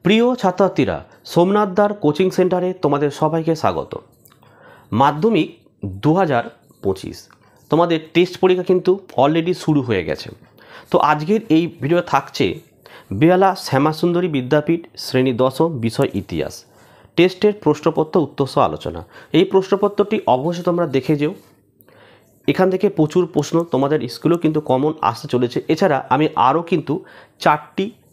প্রিয় ছাত্রছাত্রীরা, সোমনাথদার কোচিং সেন্টারে তোমাদের সবাইকে স্বাগত। মাধ্যমিক 2025 তোমাদের টেস্ট পরীক্ষা কিন্তু অলরেডি শুরু হয়ে গেছে। তো আজকের এই ভিডিও থাকছে বেহালা শ্যামাসুন্দরী বিদ্যাপীঠ শ্রেণী 10ম বিষয় ইতিহাস টেস্টের প্রশ্নপত্র উত্তরসহ আলোচনা। এই প্রশ্নপত্রটি অবশ্যই তোমরা দেখে যেও। এখান থেকে প্রচুর প্রশ্ন তোমাদের স্কুলেও কিন্তু কমন আসতে চলেছে। এছাড়া আমি আরও কিন্তু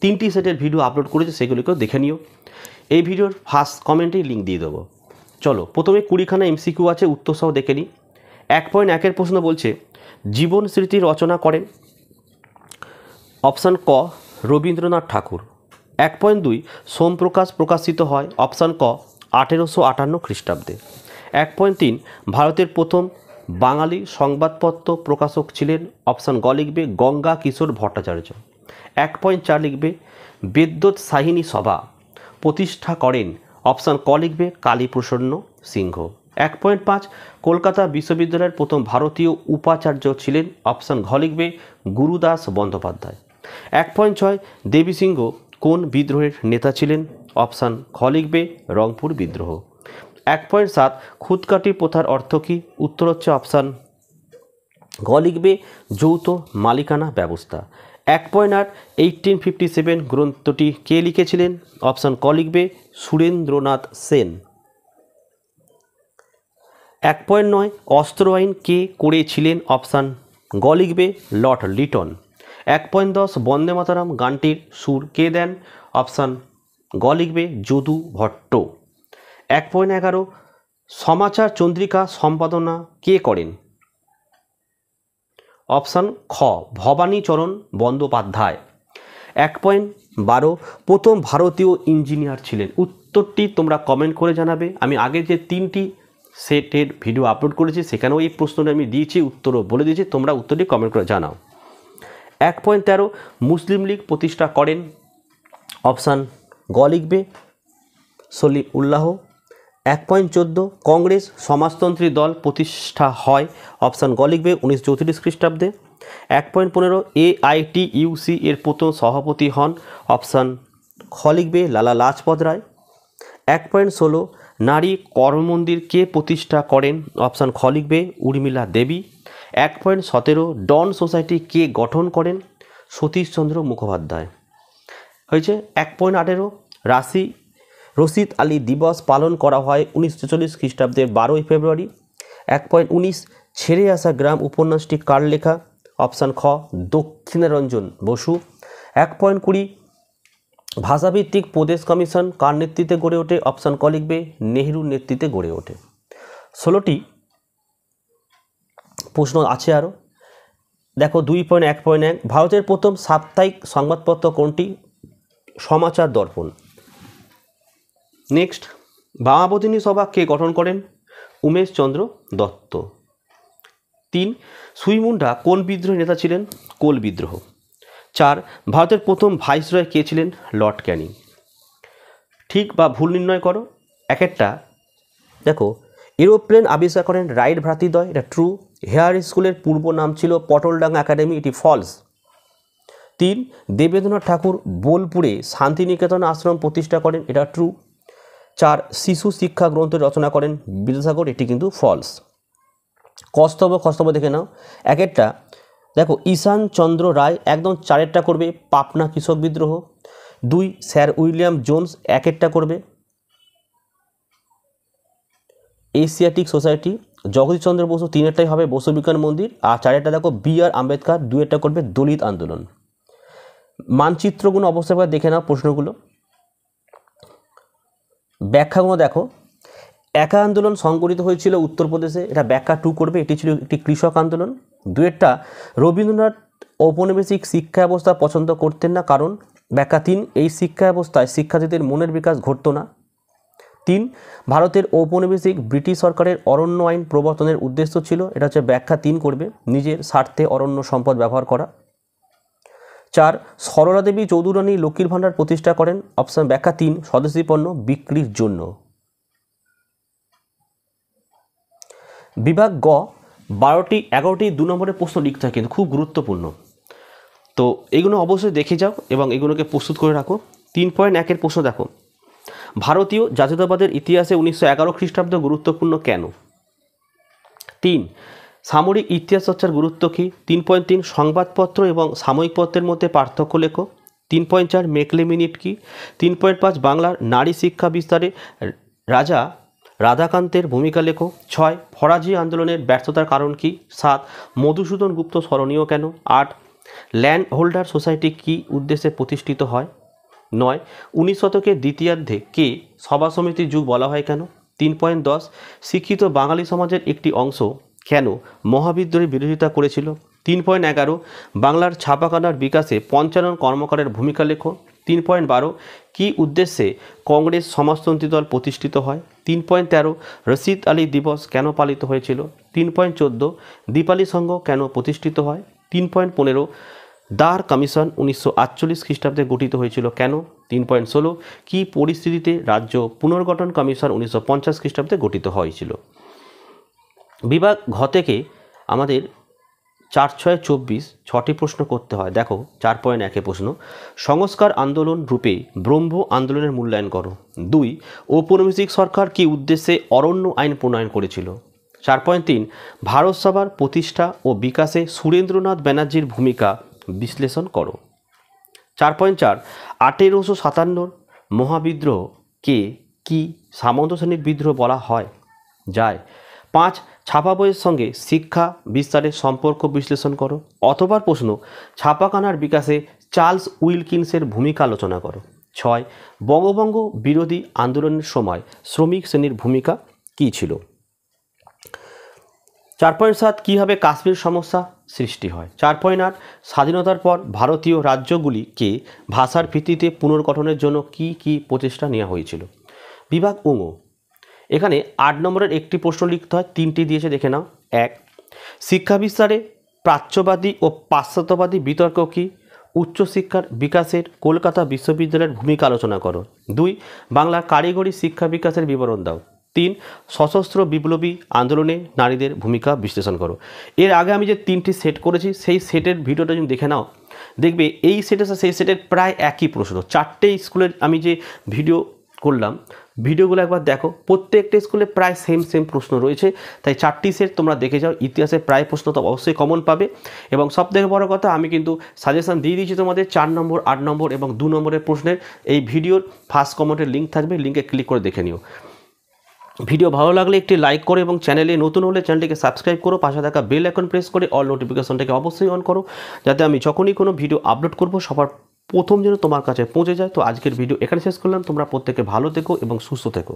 তিনটি সেটের ভিডিও আপলোড করেছি, সেগুলিকেও দেখে নিও। এই ভিডিওর ফার্স্ট কমেন্টেই লিঙ্ক দিয়ে দেবো। চলো, প্রথমে 20খানা এমসিকিউ আছে, উত্তরসহ দেখে নিই। 1.1-এর প্রশ্ন বলছে, জীবন স্মৃতি রচনা করেন অপশান ক রবীন্দ্রনাথ ঠাকুর। 1.2 সোমপ্রকাশ প্রকাশিত হয় অপশান ক 1858 খ্রিস্টাব্দে। 1.3 ভারতের প্রথম বাঙালি সংবাদপত্র প্রকাশক ছিলেন অপশান গ লিখবে গঙ্গা কিশোর ভট্টাচার্য। 1.4 লিখবে বিদ্যুৎ সাহিনী সভা প্রতিষ্ঠা করেন অপশান ক লিখবে কালীপ্রসন্ন সিংহ। 1.5 কলকাতা বিশ্ববিদ্যালয়ের প্রথম ভারতীয় উপাচার্য ছিলেন অপশান ঘ লিখবে গুরুদাস বন্দ্যোপাধ্যায়। 1.6 দেবী সিংহ কোন বিদ্রোহের নেতা ছিলেন অপশান খ লিখবে রংপুর বিদ্রোহ। 1.7 খুদকাটি প্রথার অর্থ কী? উত্তর হচ্ছে অপশান গ লিখবে যৌথ মালিকানা ব্যবস্থা। 1.8 1857 গ্রন্থটি কে লিখেছিলেন অপশান ক লিখবে সুরেন্দ্রনাথ সেন। 1.9 অস্ত্র আইন কে করেছিলেন অপশান গ লিখবে লর্ড লিটন। 1.10 বন্দে মাতরম গানটির সুর কে দেন অপশান গ লিখবে যদু ভট্ট। 1.11 সমাচার চন্দ্রিকা সম্পাদনা কে করেন অপশান খ ভবানীচরণ বন্দ্যোপাধ্যায়। 1.12 প্রথম ভারতীয় ইঞ্জিনিয়ার ছিলেন। উত্তরটি তোমরা কমেন্ট করে জানাবে। আমি আগে যে 3টি সেটের ভিডিও আপলোড করেছি সেখানেও এই প্রশ্নটা আমি দিয়েছি, উত্তরও বলে দিয়েছি, তোমরা উত্তরটি কমেন্ট করে জানাও। 1.13 মুসলিম লীগ প্রতিষ্ঠা করেন অপশান গ লিখবে সলিম উল্লাহ। 1.14 কংগ্রেস সমাজতন্ত্রী দল প্রতিষ্ঠা হয় অপশান গ লিখবে 1934 খ্রিস্টাব্দে। 1.15 AITUC এর প্রথম সভাপতি হন অপশান খ লিখবে লালা লাজপত রায়। 1.16 নারী কর্মমন্দির কে প্রতিষ্ঠা করেন অপশান খ লিখবে উর্মিলা দেবী। 1.17 ডন সোসাইটি কে গঠন করেন সতীশচন্দ্র মুখোপাধ্যায়। হয়েছে। 1.18 রশিদ আলী দিবস পালন করা হয় 1946 খ্রিস্টাব্দের 12ই ফেব্রুয়ারি। 1.19 ছেড়ে আসা গ্রাম উপন্যাসটি কার লেখা অপশান খ দক্ষিণারঞ্জন বসু। 1.20 ভাষাভিত্তিক প্রদেশ কমিশন কার নেতৃত্বে গড়ে ওঠে অপশান ক লিখবে নেহরুর নেতৃত্বে গড়ে ওঠে। 16টি প্রশ্ন আছে আরও, দেখো। 2.1.1 ভারতের প্রথম সাপ্তাহিক সংবাদপত্র কোনটি? সমাচার দর্পণ। নেক্সট, বামাবধিনী সভা কে গঠন করেন? উমেশ চন্দ্র দত্ত। 3 সুই-মুন্ডা কোন বিদ্রোহী নেতা ছিলেন? কোল বিদ্রোহ। 4 ভারতের প্রথম ভাইসরয় কে ছিলেন? লর্ড ক্যানিং। ঠিক বা ভুল নির্ণয় করো। একটা দেখো, এরোপ্লেন আবিষ্কার করেন রাইট ভ্রাতৃদ্বয়, এটা ট্রু। হেয়ার স্কুলের পূর্ব নাম ছিল পটলডাঙ্গা একাডেমি, এটি ফলস। 3 দেবেন্দ্রনাথ ঠাকুর বোলপুরে শান্তিনিকেতন আশ্রম প্রতিষ্ঠা করেন, এটা ট্রু। 4 শিশু শিক্ষা গ্রন্থ রচনা করেন বিদ্যাসাগর, এটি কিন্তু ফলস। কস্তব দেখে নাও। একটা দেখো, ঈশান চন্দ্র রায় একদম 4টা করবে পাপনা কৃষক বিদ্রোহ। 2 স্যার উইলিয়াম জোন্স 1টা করবে এশিয়াটিক সোসাইটি। জগদীশচন্দ্র বসু 3টাই হবে বসু বিজ্ঞান মন্দির। আর 4টা দেখো BR আম্বেদকর 2টা করবে দলিত আন্দোলন। মানচিত্রগুলো অবশ্যই দেখে নাও প্রশ্নগুলো। ব্যাখ্যাগুলো দেখো, একা আন্দোলন সংগঠিত হয়েছিল উত্তরপ্রদেশে, এটা ব্যাখ্যা 2 করবে, এটি ছিল একটি কৃষক আন্দোলন। 2টা রবীন্দ্রনাথ ঔপনিবেশিক শিক্ষা ব্যবস্থা পছন্দ করতেন না, কারণ ব্যাখ্যা 3 এই শিক্ষা ব্যবস্থায় শিক্ষার্থীদের মনের বিকাশ ঘটতো না। 3 ভারতের ঔপনিবেশিক ব্রিটিশ সরকারের অরণ্য আইন প্রবর্তনের উদ্দেশ্য ছিল, এটা হচ্ছে ব্যাখ্যা 3 করবে, নিজের স্বার্থে অরণ্য সম্পদ ব্যবহার করা। 4 সরলা দেবী চৌধুরানী লক্ষ্মীর ভাণ্ডার প্রতিষ্ঠা করেন অপশান ব্যাখ্যা 3 স্বদেশী পণ্য বিক্রির জন্য। বিভাগ গ 11টি 2 নম্বরের প্রশ্ন লিখতে হয়, কিন্তু খুব গুরুত্বপূর্ণ। তো এইগুলো অবশ্যই দেখে যাও এবং এগুলোকে প্রস্তুত করে রাখো। 3.1-এর প্রশ্ন দেখো, ভারতীয় জাতীয়তাবাদের ইতিহাসে 1911 খ্রিস্টাব্দ গুরুত্বপূর্ণ কেন? 3. সামরিক ইতিহাস চর্চার গুরুত্ব কী? 3.3 সংবাদপত্র এবং সাময়িক পত্রের মধ্যে পার্থক্য লেখো। 3.4 মেকলে মিনিট কী? 3.5 বাংলার নারী শিক্ষা বিস্তারে রাজা রাধাকান্তের ভূমিকা লেখো। 6. ফরাজি আন্দোলনের ব্যর্থতার কারণ কী? 7. মধুসূদন গুপ্ত স্মরণীয় কেন? 8. ল্যান্ড হোল্ডার সোসাইটি কী উদ্দেশ্যে প্রতিষ্ঠিত হয়? 9. 19 শতকের দ্বিতীয়ার্ধে কে সভা সমিতির যুগ বলা হয় কেন? 3.10 শিক্ষিত বাঙালি সমাজের একটি অংশ কেন মহাবিদ্রোহের বিরোধিতা করেছিল? 3.11 বাংলার ছাপাখানার বিকাশে পঞ্চানন কর্মকারের ভূমিকা লেখো। 3.12 কী উদ্দেশ্যে কংগ্রেস সমাজতন্ত্রী দল প্রতিষ্ঠিত হয়? 3.13 রশিদ আলী দিবস কেন পালিত হয়েছিল? 3.14 দীপালি সংঘ কেন প্রতিষ্ঠিত হয়? 3.15 দার কমিশন 1948 খ্রিস্টাব্দে গঠিত হয়েছিল কেন? 3.16 কী পরিস্থিতিতে রাজ্য পুনর্গঠন কমিশন 1950 খ্রিস্টাব্দে গঠিত হয়েছিল? বিভাগ ঘ থেকে আমাদের 4-6-24 6টি প্রশ্ন করতে হয়। দেখো 4.1 প্রশ্ন, সংস্কার আন্দোলন রূপে ব্রহ্ম আন্দোলনের মূল্যায়ন করো। 2. ঔপনিবেশিক সরকার কী উদ্দেশ্যে অরণ্য আইন প্রণয়ন করেছিল? 4.3 ভারত সভার প্রতিষ্ঠা ও বিকাশে সুরেন্দ্রনাথ ব্যানার্জির ভূমিকা বিশ্লেষণ করো। 4.4 1857 মহাবিদ্রোহ কে কি সামন্ত শ্রেণীর বিদ্রোহ বলা হয় যায়? 5 ছাপা বইয়ের সঙ্গে শিক্ষা বিস্তারের সম্পর্ক বিশ্লেষণ করো। অথবা প্রশ্ন, ছাপাখানার বিকাশে চার্লস উইলকিন্সের ভূমিকা আলোচনা করো। 6 বঙ্গভঙ্গ বিরোধী আন্দোলনের সময় শ্রমিক শ্রেণীর ভূমিকা কী ছিল? 4.7 কীভাবে কাশ্মীর সমস্যা সৃষ্টি হয়? 4.8 স্বাধীনতার পর ভারতীয় রাজ্যগুলিকে ভাষার ভিত্তিতে পুনর্গঠনের জন্য কী কী প্রচেষ্টা নেওয়া হয়েছিল? বিভাগ ঙ, এখানে 8 নম্বরের একটি প্রশ্ন লিখতে হয়, 3টি দিয়েছে দেখে নাও। 1 শিক্ষা বিস্তারে প্রাচ্যবাদী ও পাশ্চাত্যবাদী বিতর্ক কী? উচ্চশিক্ষার বিকাশের কলকাতা বিশ্ববিদ্যালয়ের ভূমিকা আলোচনা করো। 2 বাংলার কারিগরি শিক্ষা বিকাশের বিবরণ দাও। 3 সশস্ত্র বিপ্লবী আন্দোলনে নারীদের ভূমিকা বিশ্লেষণ করো। এর আগে আমি যে 3টি সেট করেছি সেই সেটের ভিডিওটা যদি দেখে নাও, দেখবে এই সেটের সাথে সেই সেটের প্রায় একই প্রশ্ন। 4টে স্কুলের আমি যে ভিডিও করলাম, ভিডিওগুলো একবার দেখো, প্রত্যেকটা স্কুলে প্রায় সেম প্রশ্ন রয়েছে। তাই 4টি সেট তোমরা দেখে যাও, ইতিহাসের প্রায় প্রশ্ন তো অবশ্যই কমন পাবে। এবং সবথেকে বড় কথা, আমি কিন্তু সাজেশন দিয়ে দিয়েছি তোমাদের 4 নম্বর, 8 নম্বর এবং 2 নম্বরের প্রশ্নের। এই ভিডিওর ফার্স্ট কমেন্টের লিঙ্ক থাকবে, লিঙ্কে ক্লিক করে দেখে নিও। ভিডিও ভালো লাগলে একটি লাইক করো এবং চ্যানেলে নতুন হলে চ্যানেলটিকে সাবস্ক্রাইব করো, পাশে থাকা বেল আইকন প্রেস করে অল নোটিফিকেশনটাকে অবশ্যই অন করো, যাতে আমি যখনই কোনো ভিডিও আপলোড করব সবার প্রথম যেন তোমার কাছে পৌঁছে যায়। তো আজকের ভিডিও এখানে শেষ করলাম। তোমরা প্রত্যেকে ভালো থেকো এবং সুস্থ থেকো।